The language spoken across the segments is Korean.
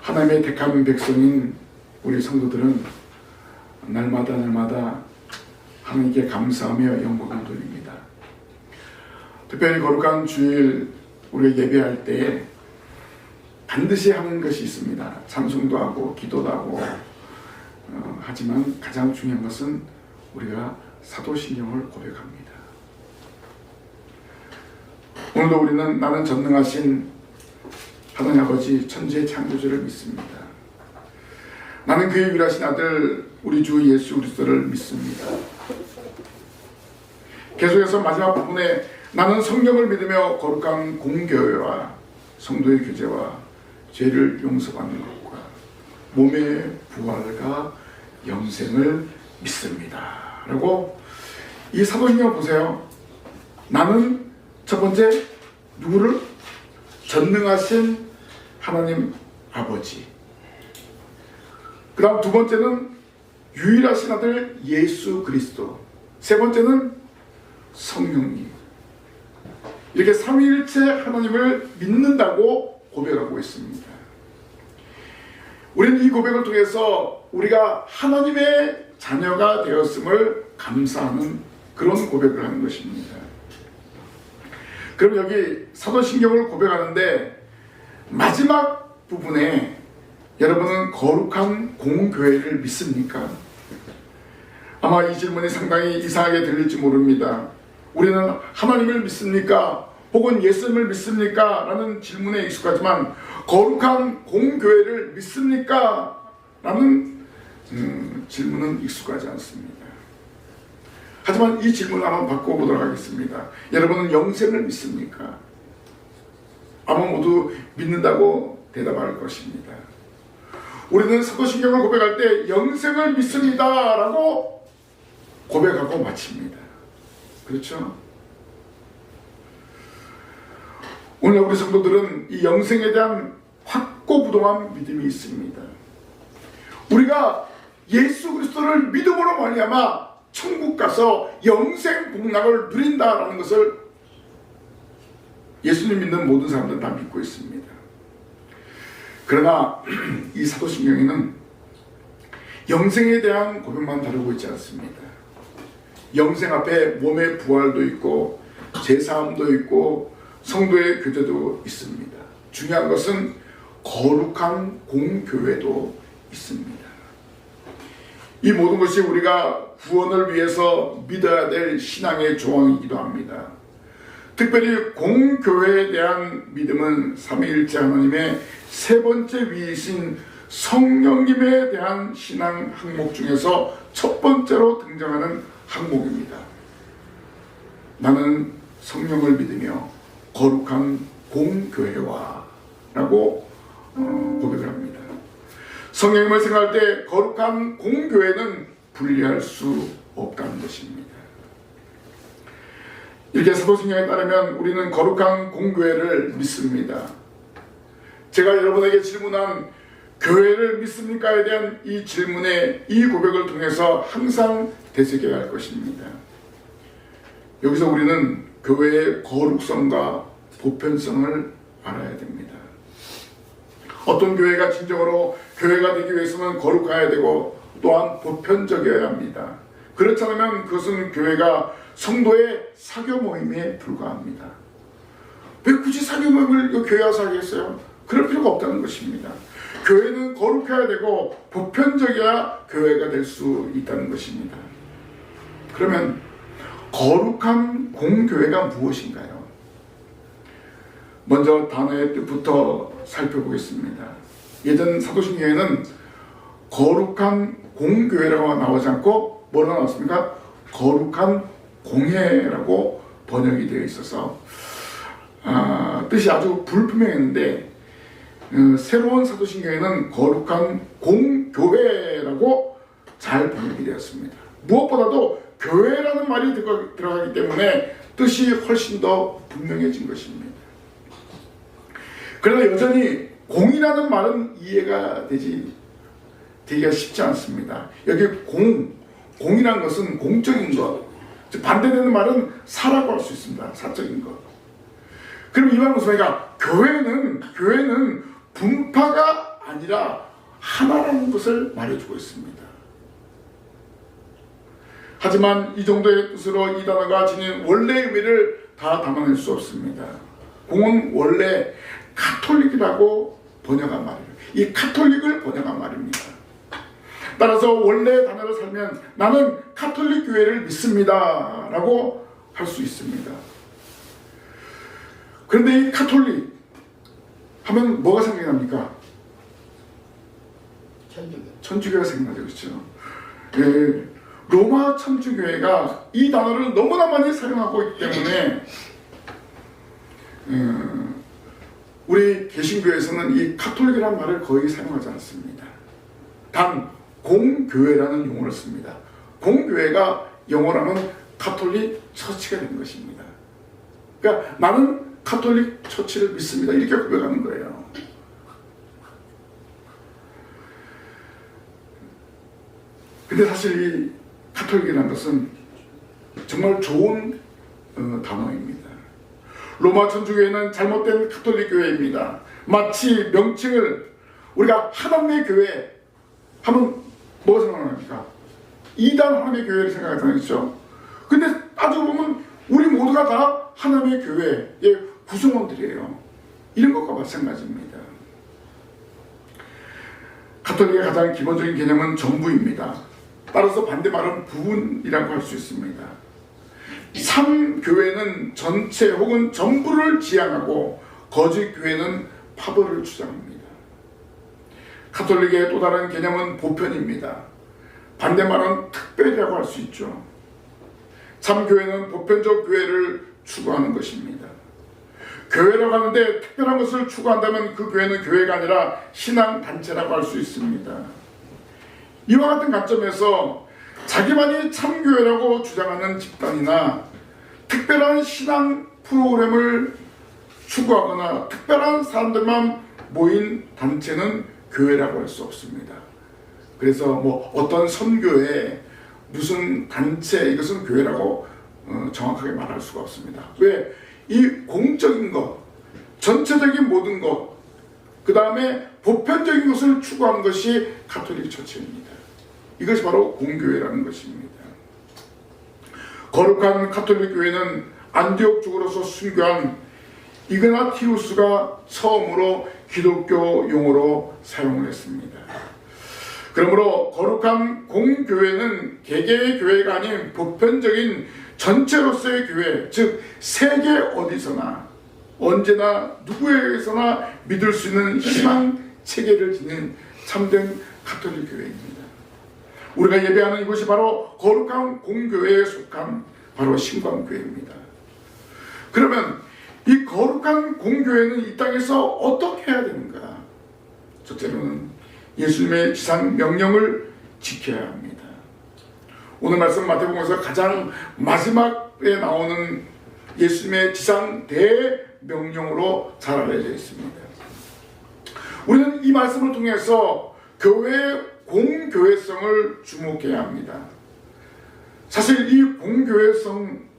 하나님의 택한 백성인 우리 성도들은 날마다 하나님께 감사하며 영광을 돌립니다. 특별히 거룩한 주일 우리가 예배할 때 반드시 하는 것이 있습니다. 찬송도 하고 기도도 하고 하지만 가장 중요한 것은 우리가 사도신경을 고백합니다. 오늘도 우리는 나는 전능하신 하나님 아버지 천지의 창조주를 믿습니다. 나는 그의 유일하신 아들 우리 주 예수 그리스도를 믿습니다. 계속해서 마지막 부분에 나는 성경을 믿으며 거룩한 공교회와 성도의 교제와 죄를 용서받는 것과 몸의 부활과 영생을 믿습니다. 라고 이 사도신경 보세요. 나는 첫 번째 누구를? 전능하신 하나님 아버지. 그 다음 두 번째는 유일하신 아들 예수 그리스도. 세 번째는 성령님. 이렇게 삼위일체 하나님을 믿는다고 고백하고 있습니다. 우리는 이 고백을 통해서 우리가 하나님의 자녀가 되었음을 감사하는 그런 고백을 하는 것입니다. 그럼 여기 사도신경을 고백하는데 마지막 부분에 여러분은 거룩한 공교회를 믿습니까? 아마 이 질문이 상당히 이상하게 들릴지 모릅니다. 우리는 하나님을 믿습니까? 혹은 예수님을 믿습니까? 라는 질문에 익숙하지만 거룩한 공교회를 믿습니까? 라는 질문은 익숙하지 않습니다. 하지만 이 질문을 한번 바꿔보도록 하겠습니다. 여러분은 영생을 믿습니까? 아마 모두 믿는다고 대답할 것입니다. 우리는 사도신경을 고백할 때 영생을 믿습니다 라고 고백하고 마칩니다. 그렇죠? 오늘 우리 성도들은 이 영생에 대한 확고부동한 믿음이 있습니다. 우리가 예수 그리스도를 믿음으로 말미암아 천국 가서 영생 복락을 누린다라는 것을 예수님 믿는 모든 사람들은 다 믿고 있습니다. 그러나 이 사도신경에는 영생에 대한 고백만 다루고 있지 않습니다. 영생 앞에 몸의 부활도 있고 제사함도 있고 성도의 교제도 있습니다. 중요한 것은 거룩한 공교회도 있습니다. 이 모든 것이 우리가 구원을 위해서 믿어야 될 신앙의 조항이기도 합니다. 특별히 공교회에 대한 믿음은 삼위일체 하나님의 세 번째 위이신 성령님에 대한 신앙 항목 중에서 첫 번째로 등장하는 항목입니다. 나는 성령을 믿으며 거룩한 공교회와 라고 고백을 합니다. 성령님을 생각할 때 거룩한 공교회는 분리할 수 없다는 것입니다. 이렇게 사도신경에 따르면 우리는 거룩한 공교회를 믿습니다. 제가 여러분에게 질문한 교회를 믿습니까에 대한 이 질문에 이 고백을 통해서 항상 되새겨야 할 것입니다. 여기서 우리는 교회의 거룩성과 보편성을 알아야 됩니다. 어떤 교회가 진정으로 교회가 되기 위해서는 거룩해야 되고 또한 보편적이어야 합니다. 그렇지 않으면 그것은 교회가 성도의 사교 모임에 불과합니다. 왜 굳이 사교 모임을 교회 와서 하겠어요? 그럴 필요가 없다는 것입니다. 교회는 거룩해야 되고 보편적이어야 교회가 될 수 있다는 것입니다. 그러면 거룩한 공교회가 무엇인가요? 먼저 단어의 뜻부터 살펴보겠습니다. 예전 사도신경에는 거룩한 공교회라고 나오지 않고 뭐라고 나왔습니까? 거룩한 공회라고 번역이 되어 있어서 뜻이 아주 불분명했는데 새로운 사도신경에는 거룩한 공교회라고 잘 번역이 되었습니다. 무엇보다도 교회라는 말이 들어가기 때문에 뜻이 훨씬 더 분명해진 것입니다. 그러나 여전히 공이라는 말은 이해가 되기가 쉽지 않습니다. 여기 공이라는 것은 공적인 것, 반대되는 말은 사라고 할 수 있습니다. 사적인 것. 그럼 이 말은 무슨 말이냐? 교회는 분파가 아니라 하나라는 것을 말해주고 있습니다. 하지만 이 정도의 뜻으로 이 단어가 지닌 원래의 의미를 다 담아낼 수 없습니다. 공은 원래 카톨릭이라고 번역한 말이에요. 이 카톨릭을 번역한 말입니다. 따라서 원래 단어로 살면 나는 카톨릭 교회를 믿습니다 라고 할 수 있습니다. 그런데 이 카톨릭 하면 뭐가 생각이 납니까? 천주교가 생각나죠. 그렇죠? 예, 로마 천주교회가 이 단어를 너무나 많이 사용하고 있기 때문에 우리 개신교에서는 이 카톨릭이라는 말을 거의 사용하지 않습니다. 단 공교회라는 용어를 씁니다. 공교회가 영어로 하면 카톨릭 처치가 된 것입니다. 그러니까 나는 카톨릭 처치를 믿습니다. 이렇게 고백하는 거예요. 근데 사실 이 카톨릭이라는 것은 정말 좋은 단어입니다. 로마 천주교회는 잘못된 카톨릭 교회입니다. 마치 명칭을 우리가 하나님의 교회 하면 뭐가 생각납니까? 이단 하나님의 교회를 생각하잖아요. 근데 따지고 보면 우리 모두가 다 하나님의 교회의 구성원들이에요. 이런 것과 마찬가지입니다. 카톨릭의 가장 기본적인 개념은 전부입니다. 따라서 반대말은 부분이라고 할 수 있습니다. 참교회는 전체 혹은 전부를 지향하고 거짓 교회는 파벌을 주장합니다. 카톨릭의 또 다른 개념은 보편입니다. 반대말은 특별이라고 할 수 있죠. 참교회는 보편적 교회를 추구하는 것입니다. 교회라고 하는데 특별한 것을 추구한다면 그 교회는 교회가 아니라 신앙단체라고 할 수 있습니다. 이와 같은 관점에서 자기만이 참교회라고 주장하는 집단이나 특별한 신앙 프로그램을 추구하거나 특별한 사람들만 모인 단체는 교회라고 할 수 없습니다. 그래서 뭐 어떤 선교회 무슨 단체 이것은 교회라고 정확하게 말할 수가 없습니다. 왜? 이 공적인 것, 전체적인 모든 것, 그 다음에 보편적인 것을 추구하는 것이 가톨릭 처치입니다. 이것이 바로 공교회라는 것입니다. 거룩한 가톨릭 교회는 안디옥 쪽으로서 순교한 이그나티우스가 처음으로 기독교 용어로 사용을 했습니다. 그러므로 거룩한 공교회는 개개의 교회가 아닌 보편적인 전체로서의 교회, 즉 세계 어디서나 언제나 누구에게서나 믿을 수 있는 신앙 체계를 지닌 참된 가톨릭 교회입니다. 우리가 예배하는 이곳이 바로 거룩한 공교회에 속한 바로 신광교회입니다. 그러면 이 거룩한 공교회는 이 땅에서 어떻게 해야 되는가? 첫째로는 예수님의 지상 명령을 지켜야 합니다. 오늘 말씀 마태복음에서 가장 마지막에 나오는 예수님의 지상 대명령으로 잘 알려져 있습니다. 우리는 이 말씀을 통해서 교회의 공교회성을 주목해야 합니다. 사실 이 공교회성은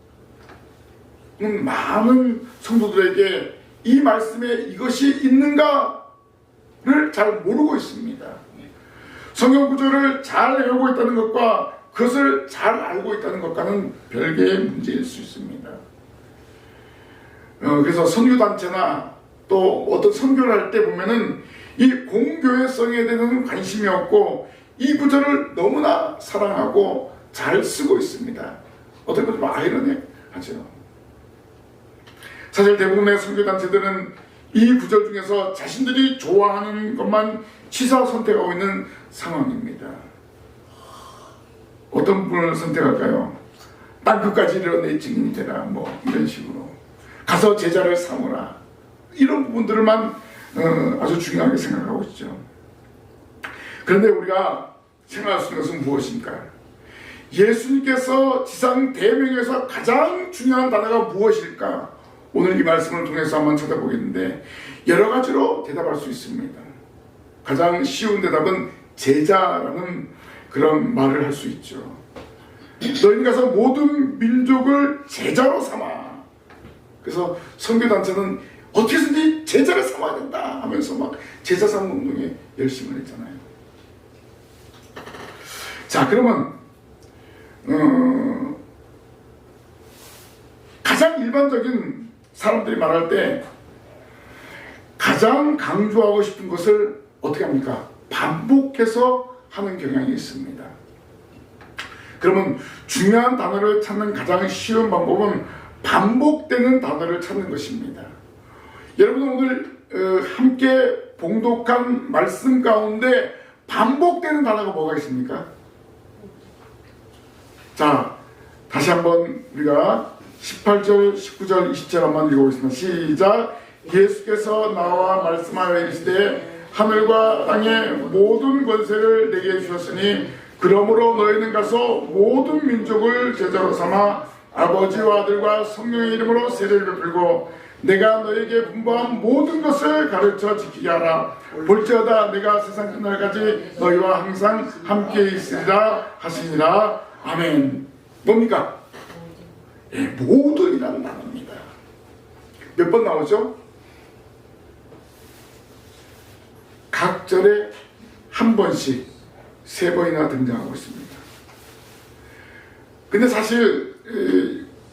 많은 성도들에게 이 말씀에 이것이 있는가를 잘 모르고 있습니다. 성경 구조를 잘 외우고 있다는 것과 그것을 잘 알고 있다는 것과는 별개의 문제일 수 있습니다. 그래서 선교단체나 또 어떤 선교를 할 때 보면은 이 공교회성에 대한 관심이 없고 이 구절을 너무나 사랑하고 잘 쓰고 있습니다. 어떤 것 좀 아이러니하죠. 사실 대부분의 선교단체들은 이 구절 중에서 자신들이 좋아하는 것만 취사 선택하고 있는 상황입니다. 어떤 분을 선택할까요? 땅끝까지 이르러 내 증인이 되라, 뭐 이런 식으로 가서 제자를 삼으라, 이런 부분들만 아주 중요하게 생각하고 있죠. 그런데 우리가 생각할 수 있는 것은 무엇입니까? 예수님께서 지상 대명에서 가장 중요한 단어가 무엇일까? 오늘 이 말씀을 통해서 한번 찾아보겠는데 여러 가지로 대답할 수 있습니다. 가장 쉬운 대답은 제자라는 그런 말을 할 수 있죠. 너희는 가서 모든 민족을 제자로 삼아. 그래서 선교단체는 어떻게든지 제자를 삼아야 된다 하면서 막 제자 삼는 운동에 열심을 했잖아요. 자, 그러면 가장 일반적인 사람들이 말할 때 가장 강조하고 싶은 것을 어떻게 합니까? 반복해서 하는 경향이 있습니다. 그러면 중요한 단어를 찾는 가장 쉬운 방법은 반복되는 단어를 찾는 것입니다. 여러분, 오늘 함께 봉독한 말씀 가운데 반복되는 단어가 뭐가 있습니까? 자, 다시 한번 우리가 18절, 19절, 20절 한번 읽어보겠습니다. 시작. 예수께서 나와 말씀하여 이르시되 하늘과 땅의 모든 권세를 내게 주셨으니 그러므로 너희는 가서 모든 민족을 제자로 삼아 아버지와 아들과 성령의 이름으로 세례를 베풀고 내가 너에게 분부한 모든 것을 가르쳐 지키게 하라. 볼지어다 내가 세상 끝날까지 너희와 항상 함께 있으리라 하시니라. 아멘. 뭡니까? 예, 모든이라는 단어입니다. 몇 번 나오죠? 각 절에 한 번씩 3번이나 등장하고 있습니다. 근데 사실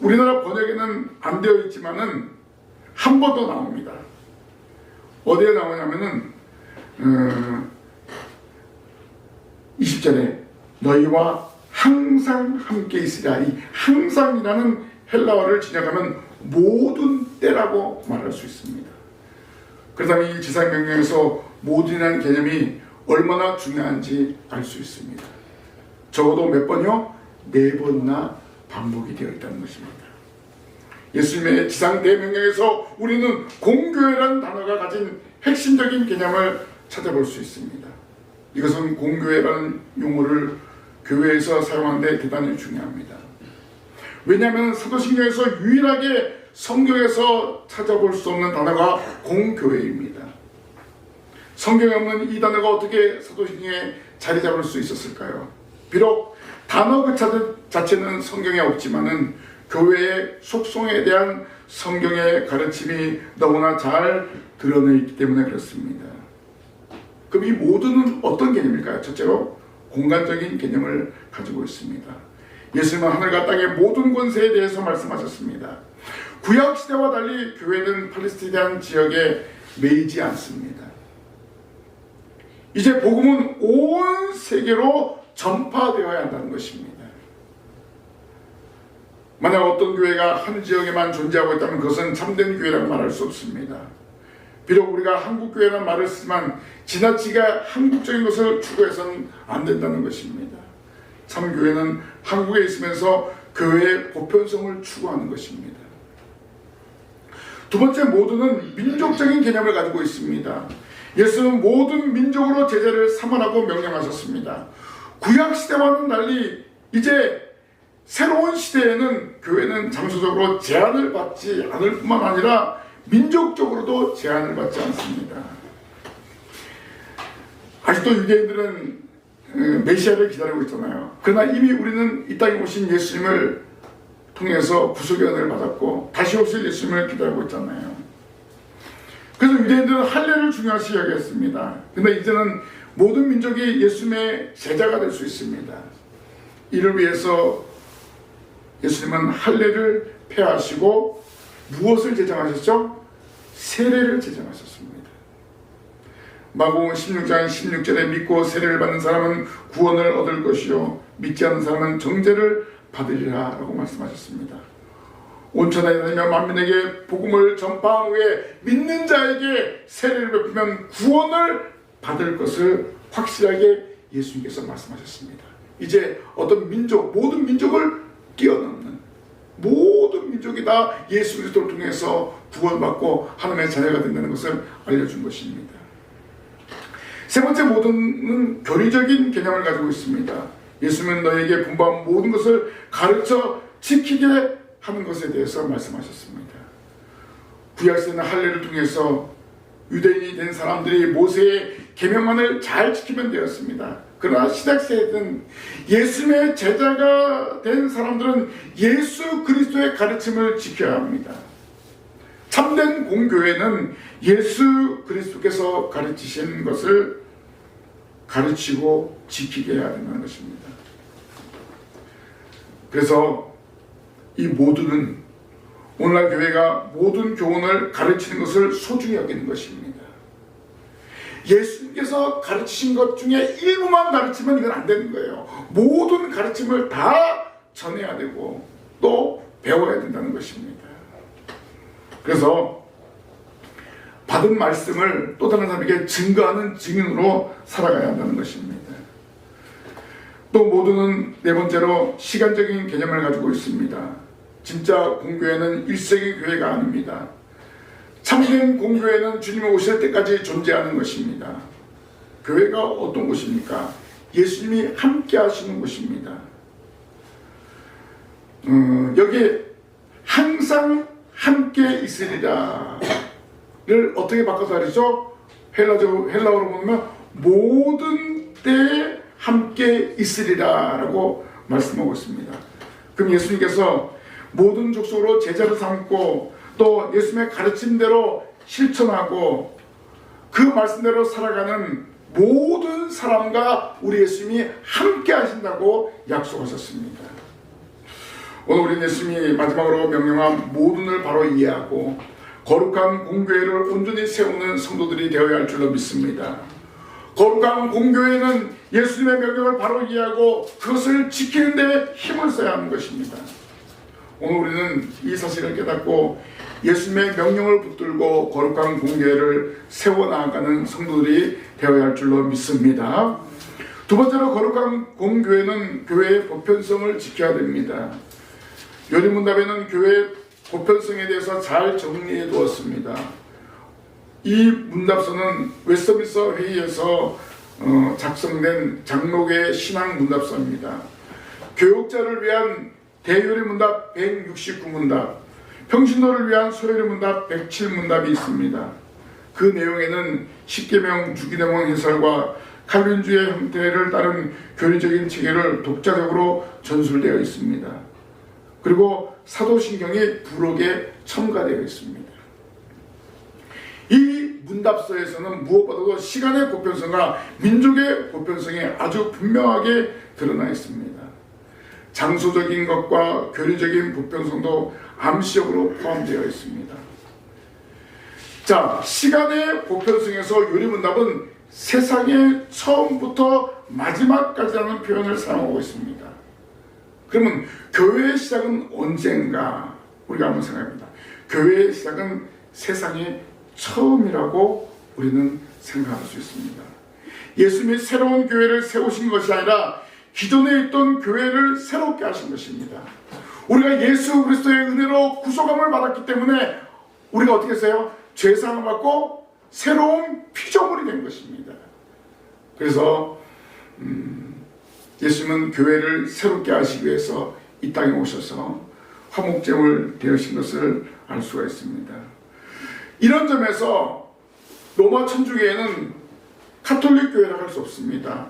우리나라 번역에는 안 되어 있지만은 한 번 더 나옵니다. 어디에 나오냐면은 20절에 너희와 항상 함께 있으리라. 이 항상이라는 헬라어를 진역하면 모든 때라고 말할 수 있습니다. 그렇다면 이 지상명령에서 모든이라는 개념이 얼마나 중요한지 알 수 있습니다. 적어도 몇 번이요? 4번이나 반복이 되어 있다는 것입니다. 예수님의 지상대명령에서 우리는 공교회라는 단어가 가진 핵심적인 개념을 찾아볼 수 있습니다. 이것은 공교회라는 용어를 교회에서 사용하는 데 대단히 중요합니다. 왜냐하면 사도신경에서 유일하게 성경에서 찾아볼 수 없는 단어가 공교회입니다. 성경에 없는 이 단어가 어떻게 사도신경에 자리 잡을 수 있었을까요? 비록 단어 그 자체는 성경에 없지만은 교회의 속성에 대한 성경의 가르침이 너무나 잘 드러내 있기 때문에 그렇습니다. 그럼 이 모두는 어떤 개념일까요? 첫째로 공간적인 개념을 가지고 있습니다. 예수님은 하늘과 땅의 모든 권세에 대해서 말씀하셨습니다. 구약시대와 달리 교회는 팔레스타인 지역에 매이지 않습니다. 이제 복음은 온 세계로 전파되어야 한다는 것입니다. 만약 어떤 교회가 한 지역에만 존재하고 있다면 그것은 참된 교회라고 말할 수 없습니다. 비록 우리가 한국교회라는 말을 쓰지만 지나치게 한국적인 것을 추구해서는 안 된다는 것입니다. 참 교회는 한국에 있으면서 교회의 보편성을 추구하는 것입니다. 두 번째, 모두는 민족적인 개념을 가지고 있습니다. 예수는 모든 민족으로 제자를 삼으라고 명령하셨습니다. 구약시대와는 달리 이제 새로운 시대에는 교회는 장소적으로 제한을 받지 않을 뿐만 아니라 민족적으로도 제한을 받지 않습니다. 아직도 유대인들은 메시아를 기다리고 있잖아요. 그러나 이미 우리는 이 땅에 오신 예수님을 통해서 구속의 은혜를 받았고 다시 오실 예수님을 기다리고 있잖아요. 그래서 유대인들은 할례를 중요시 여겼습니다. 그런데 이제는 모든 민족이 예수님의 제자가 될 수 있습니다. 이를 위해서 예수님은 할례를 폐하시고 무엇을 제정하셨죠? 세례를 제정하셨습니다. 마가복음 16장 16절에 믿고 세례를 받는 사람은 구원을 얻을 것이요 믿지 않는 사람은 정죄를 받으리라 라고 말씀하셨습니다. 온 천하에 다니며 만민에게 복음을 전파한 후에 믿는 자에게 세례를 베푸면 구원을 받을 것을 확실하게 예수님께서 말씀하셨습니다. 이제 어떤 민족, 모든 민족을 뛰어넘는 모든 민족이 다 예수 그리스도를 통해서 구원받고 하나님의 자녀가 된다는 것을 알려준 것입니다. 세 번째, 모든은 교리적인 개념을 가지고 있습니다. 예수님은 너에게 분부한 모든 것을 가르쳐 지키게 하는 것에 대해서 말씀하셨습니다. 구약시대는 할례를 통해서 유대인이 된 사람들이 모세의 계명만을 잘 지키면 되었습니다. 그러나 신약시대에는 예수님의 제자가 된 사람들은 예수 그리스도의 가르침을 지켜야 합니다. 참된 공교회는 예수 그리스도께서 가르치신 것을 가르치고 지키게 해야 된다는 것입니다. 그래서 이 모두는 오늘날 교회가 모든 교훈을 가르치는 것을 소중히 여기는 것입니다. 예수님께서 가르치신 것 중에 일부만 가르치면 이건 안 되는 거예요. 모든 가르침을 다 전해야 되고 또 배워야 된다는 것입니다. 그래서 받은 말씀을 또 다른 사람에게 증거하는 증인으로 살아가야 한다는 것입니다. 또 모두는 네 번째로 시간적인 개념을 가지고 있습니다. 진짜 공교회는 일생의 교회가 아닙니다. 참된 공교회는 주님이 오실 때까지 존재하는 것입니다. 교회가 어떤 곳입니까? 예수님이 함께 하시는 곳입니다. 여기 항상 함께 있으리라 를 어떻게 바꿔서 하죠? 헬라어로 보면 모든 때에 함께 있으리라 라고 말씀하고 있습니다. 그럼 예수님께서 모든 족속으로 제자를 삼고 또 예수님의 가르침대로 실천하고 그 말씀대로 살아가는 모든 사람과 우리 예수님이 함께 하신다고 약속하셨습니다. 오늘 우리 예수님이 마지막으로 명령한 모든을 바로 이해하고 거룩한 공교회를 온전히 세우는 성도들이 되어야 할 줄로 믿습니다. 거룩한 공교회는 예수님의 명령을 바로 이해하고 그것을 지키는 데 힘을 써야 하는 것입니다. 오늘 우리는 이 사실을 깨닫고 예수님의 명령을 붙들고 거룩한 공교회를 세워나가는 성도들이 되어야 할 줄로 믿습니다. 두 번째로 거룩한 공교회는 교회의 보편성을 지켜야 됩니다. 요리문답에는 교회의 보편성에 대해서 잘 정리해 두었습니다. 이 문답서는 웨스트민스터 회의에서 작성된 장로교의 신앙 문답서입니다. 교역자를 위한 대요리 문답 169문답, 평신도를 위한 소요리 문답 107문답이 있습니다. 그 내용에는 십계명, 주기도문 해설과 칼빈주의 형태를 따른 교리적인 체계를 독자적으로 전술되어 있습니다. 그리고 사도신경이 부록에 첨가되어 있습니다. 이 문답서에서는 무엇보다도 시간의 보편성과 민족의 보편성이 아주 분명하게 드러나 있습니다. 장소적인 것과 교리적인 보편성도 암시적으로 포함되어 있습니다. 자, 시간의 보편성에서 요리문답은 세상의 처음부터 마지막까지라는 표현을 사용하고 있습니다. 그러면 교회의 시작은 언젠가 우리가 한번 생각해봅니다. 교회의 시작은 세상의 처음이라고 우리는 생각할 수 있습니다. 예수님이 새로운 교회를 세우신 것이 아니라 기존에 있던 교회를 새롭게 하신 것입니다. 우리가 예수 그리스도의 은혜로 구속함을 받았기 때문에 우리가 어떻게 했어요? 죄사함을 받고 새로운 피조물이 된 것입니다. 그래서 예수님은 교회를 새롭게 하시기 위해서 이 땅에 오셔서 화목제물 되으신 것을 알 수가 있습니다. 이런 점에서 로마 천주교회는 카톨릭 교회라고 할 수 없습니다.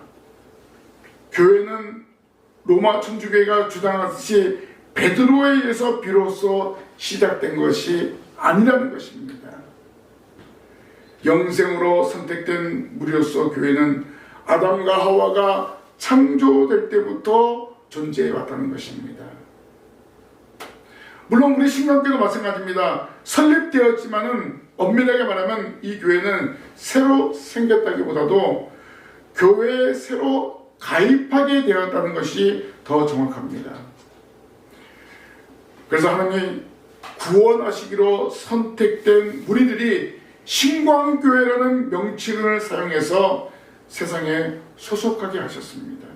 교회는 로마 천주교회가 주장하듯이 베드로에 의해서 비로소 시작된 것이 아니라는 것입니다. 영생으로 선택된 무리로서 교회는 아담과 하와가 창조될 때부터 존재해 왔다는 것입니다. 물론 우리 신강교도 마찬가지입니다. 설립되었지만은 엄밀하게 말하면 이 교회는 새로 생겼다기보다도 교회에 새로 가입하게 되었다는 것이 더 정확합니다. 그래서 하나님이 구원하시기로 선택된 무리들이 신광교회라는 명칭을 사용해서 세상에 소속하게 하셨습니다.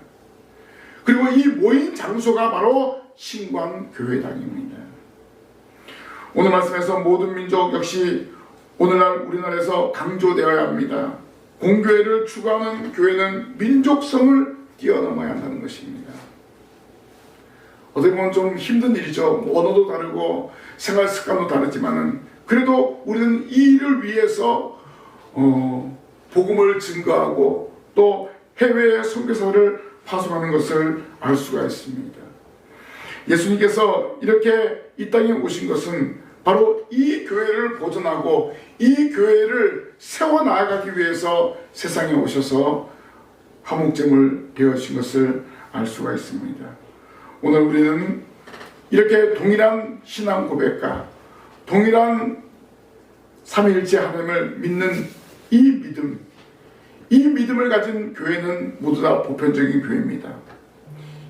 그리고 이 모인 장소가 바로 신광교회당입니다. 오늘 말씀에서 모든 민족 역시 오늘날 우리나라에서 강조되어야 합니다. 공교회를 추구하는 교회는 민족성을 뛰어넘어야 한다는 것입니다. 어떻게 보면 좀 힘든 일이죠. 언어도 다르고 생활 습관도 다르지만은 그래도 우리는 이 일을 위해서 복음을 증거하고 또 해외에 선교사를 파송하는 것을 알 수가 있습니다. 예수님께서 이렇게 이 땅에 오신 것은 바로 이 교회를 보존하고 이 교회를 세워나가기 위해서 세상에 오셔서 화목제물 되어주신 것을 알 수가 있습니다. 오늘 우리는 이렇게 동일한 신앙 고백과 동일한 삼위일체 하나님을 믿는 이 믿음을 가진 교회는 모두 다 보편적인 교회입니다.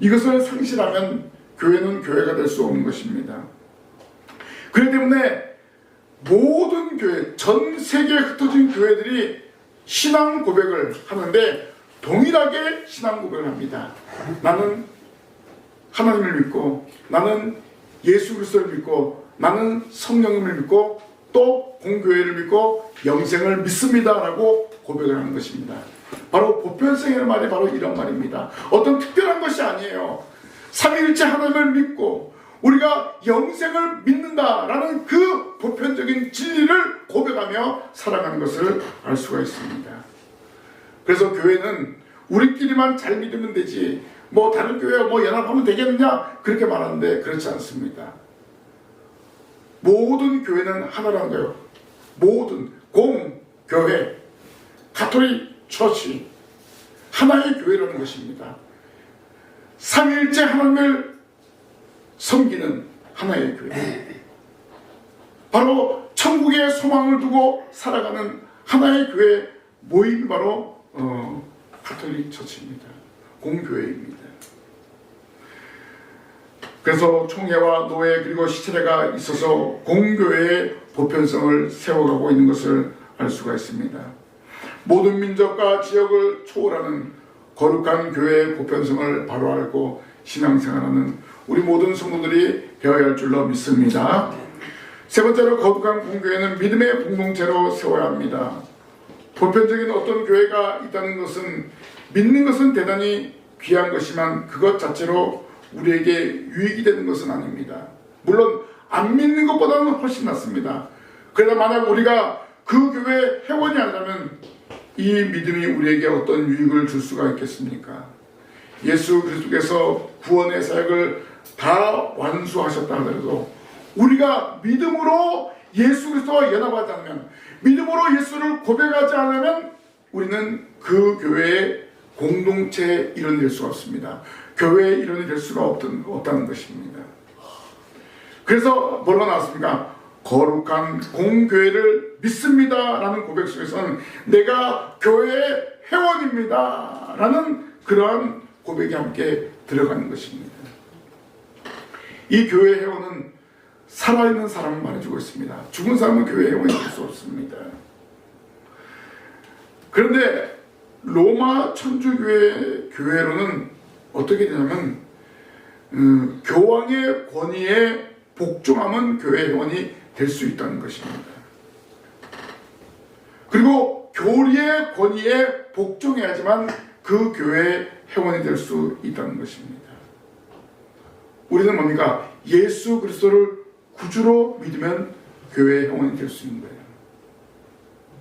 이것을 상실하면 교회는 교회가 될 수 없는 것입니다. 그렇기 때문에 모든 교회, 전 세계에 흩어진 교회들이 신앙 고백을 하는데 동일하게 신앙 고백을 합니다. 나는 하나님을 믿고, 나는 예수 그리스도를 믿고, 나는 성령님을 믿고, 또 공교회를 믿고 영생을 믿습니다 라고 고백을 하는 것입니다. 바로 보편성이라는 말이 바로 이런 말입니다. 어떤 특별한 것이 아니에요. 삼위일체 하나님을 믿고 우리가 영생을 믿는다라는 그 보편적인 진리를 고백하며 살아가는 것을 알 수가 있습니다. 그래서 교회는 우리끼리만 잘 믿으면 되지, 뭐 다른 교회와 뭐 연합하면 되겠느냐 그렇게 말하는데 그렇지 않습니다. 모든 교회는 하나라는 거예요. 모든 공교회, 가톨릭 처치, 하나의 교회라는 것입니다. 삼위일체 하나님을 섬기는 하나의 교회, 바로 천국의 소망을 두고 살아가는 하나의 교회 모임이 바로 가톨릭 처치입니다. 공교회입니다. 그래서 총회와 노회 그리고 시체례가 있어서 공교회의 보편성을 세워가고 있는 것을 알 수가 있습니다. 모든 민족과 지역을 초월하는 거룩한 교회의 보편성을 바로 알고 신앙생활하는 우리 모든 성도들이 되어야 할 줄로 믿습니다. 세 번째로 거룩한 공교회는 믿음의 공동체로 세워야 합니다. 보편적인 어떤 교회가 있다는 것은 믿는 것은 대단히 귀한 것이지만 그것 자체로 우리에게 유익이 되는 것은 아닙니다. 물론 안 믿는 것보다는 훨씬 낫습니다. 그러나 만약 우리가 그 교회 회원이 아니라면 이 믿음이 우리에게 어떤 유익을 줄 수가 있겠습니까? 예수 그리스도께서 구원의 사역을 다 완수하셨다 하더라도 우리가 믿음으로 예수 그리스도와 연합하지 않으면, 믿음으로 예수를 고백하지 않으면 우리는 그 교회의 공동체의 일원이 될 수가 없습니다. 교회의 일원이 될 수가 없다는 것입니다. 그래서 뭐라고 나왔습니까? 거룩한 공교회를 믿습니다 라는 고백 속에서는 내가 교회의 회원입니다 라는 그러한 고백이 함께 들어가는 것입니다. 이 교회의 회원은 살아있는 사람을 말해주고 있습니다. 죽은 사람은 교회의 회원이 될 수 없습니다. 그런데 로마 천주교회로는 어떻게 되냐면 교황의 권위에 복종하면 교회 회원이 될 수 있다는 것입니다. 그리고 교리의 권위에 복종해야지만 그 교회의 회원이 될 수 있다는 것입니다. 우리는 뭡니까? 예수 그리스도를 구주로 믿으면 교회의 회원이 될 수 있는 거예요.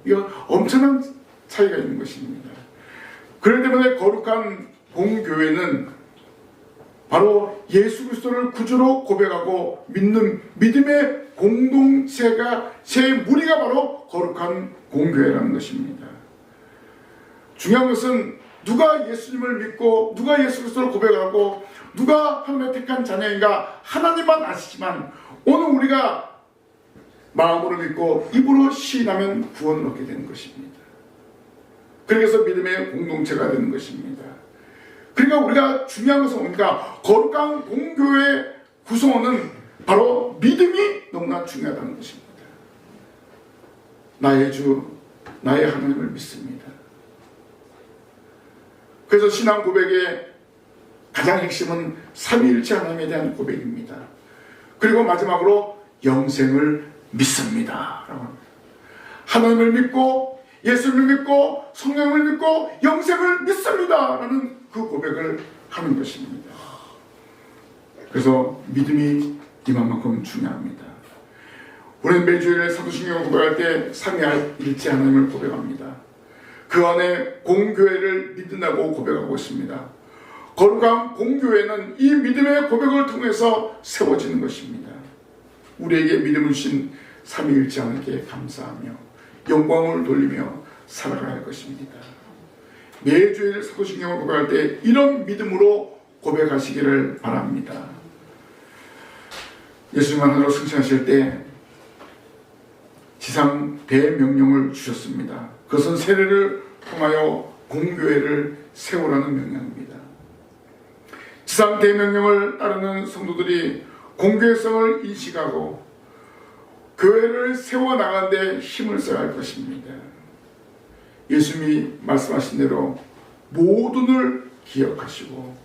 이거 엄청난 차이가 있는 것입니다. 그렇기 때문에 거룩한 공교회는 바로 예수 그리스도를 구주로 고백하고 믿는 믿음의 공동체가 제 무리가 바로 거룩한 공교회라는 것입니다. 중요한 것은 누가 예수님을 믿고 누가 예수 그리스도를 고백하고 누가 하나님의 택한 자녀인가 하나님만 아시지만 오늘 우리가 마음으로 믿고 입으로 시인하면 구원을 얻게 되는 것입니다. 그래서 믿음의 공동체가 되는 것입니다. 그러니까 우리가 중요한 것은 뭡니까? 거룩한 공교회 구성원은 바로 믿음이 너무나 중요하다는 것입니다. 나의 주, 나의 하나님을 믿습니다. 그래서 신앙 고백의 가장 핵심은 삼위일체 하나님에 대한 고백입니다. 그리고 마지막으로 영생을 믿습니다. 하나님을 믿고 예수님을 믿고 성령을 믿고 영생을 믿습니다 라는 그 고백을 하는 것입니다. 그래서 믿음이 이만큼 중요합니다. 우리는 매주일 사도신경을 고백할 때 삼위일체 하나님을 고백합니다. 그 안에 공교회를 믿는다고 고백하고 있습니다. 거룩한 공교회는 이 믿음의 고백을 통해서 세워지는 것입니다. 우리에게 믿음을 주신 삼위일체 하나님께 감사하며 영광을 돌리며 살아가야 할 것입니다. 매주일 사도신경을 고백할 때 이런 믿음으로 고백하시기를 바랍니다. 예수님 하나로 승천하실 때 지상 대명령을 주셨습니다. 그것은 세례를 통하여 공교회를 세우라는 명령입니다. 지상 대명령을 따르는 성도들이 공교회성을 인식하고 교회를 세워나가는 데 힘을 써야 할 것입니다. 예수님이 말씀하신 대로 모든을 기억하시고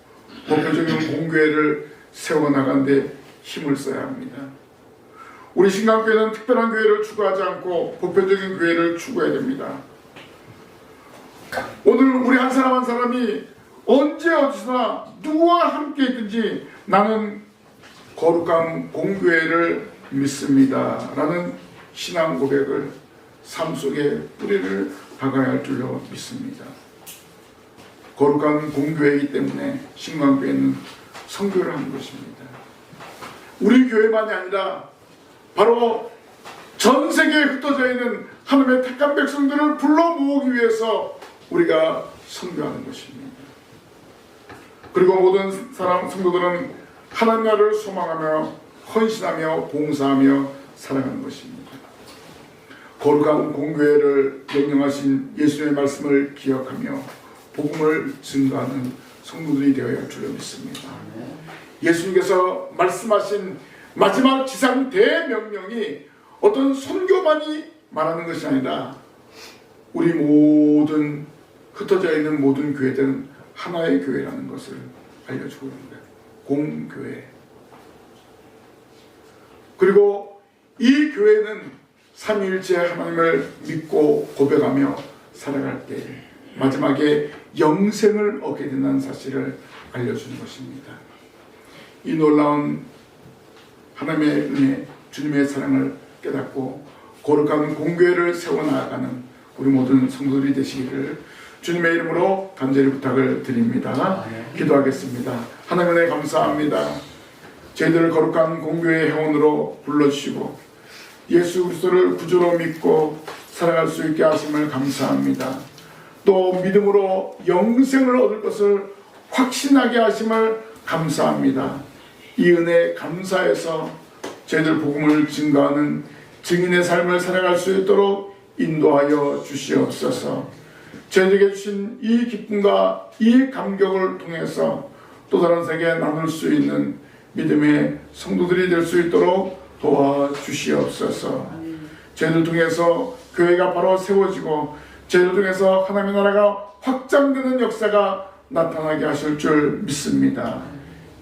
목표적인 공교회를 세워나가는 데 힘을 써야 합니다. 우리 신강교회는 특별한 교회를 추구하지 않고 보편적인 교회를 추구해야 됩니다. 오늘 우리 한 사람 한 사람이 언제 어디서나 누구와 함께 있든지 나는 거룩한 공교회를 믿습니다 라는 신앙 고백을 삶 속에 뿌리를 박아야 할 줄로 믿습니다. 거룩한 공교회이기 때문에 신강교회는 선교를 하는 것입니다. 우리 교회만이 아니라 바로 전 세계에 흩어져 있는 하나님의 택한 백성들을 불러 모으기 위해서 우리가 선교하는 것입니다. 그리고 모든 사람 성도들은 하나님 나라를 소망하며 헌신하며 봉사하며 살아가는 것입니다. 거룩한 공교회를 명령하신 예수님의 말씀을 기억하며 복음을 증거하는 성도들이 되어야 할 줄로 믿습니다. 예수님께서 말씀하신 마지막 지상 대명령이 어떤 선교만이 말하는 것이 아니라 우리 모든 흩어져 있는 모든 교회들은 하나의 교회라는 것을 알려주고 있습니다. 공교회. 그리고 이 교회는 삼위일체 하나님을 믿고 고백하며 살아갈 때 마지막에 영생을 얻게 된다는 사실을 알려주는 것입니다. 이 놀라운 하나님의 은혜, 주님의 사랑을 깨닫고 거룩한 공교회를 세워나가는 우리 모든 성도들이 되시기를 주님의 이름으로 간절히 부탁을 드립니다. 기도하겠습니다. 하나님 은혜 감사합니다. 저희들을 거룩한 공교회의 회원으로 불러주시고 예수 그리스도를 구주로 믿고 살아갈 수 있게 하심을 감사합니다. 또 믿음으로 영생을 얻을 것을 확신하게 하심을 감사합니다. 이 은혜 감사해서 저희들 복음을 증거하는 증인의 삶을 살아갈 수 있도록 인도하여 주시옵소서. 저희에게 주신 이 기쁨과 이 감격을 통해서 또 다른 세계에 나눌 수 있는 믿음의 성도들이 될 수 있도록 도와주시옵소서. 저희들 통해서 교회가 바로 세워지고 저희들 통해서 하나님의 나라가 확장되는 역사가 나타나게 하실 줄 믿습니다.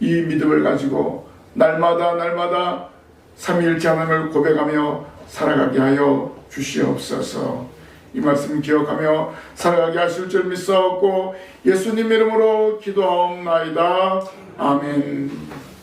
이 믿음을 가지고 날마다 삼위일체 하나님을 고백하며 살아가게 하여 주시옵소서. 이 말씀 기억하며 살아가게 하실 줄 믿사옵고 예수님 이름으로 기도하옵나이다. 아멘.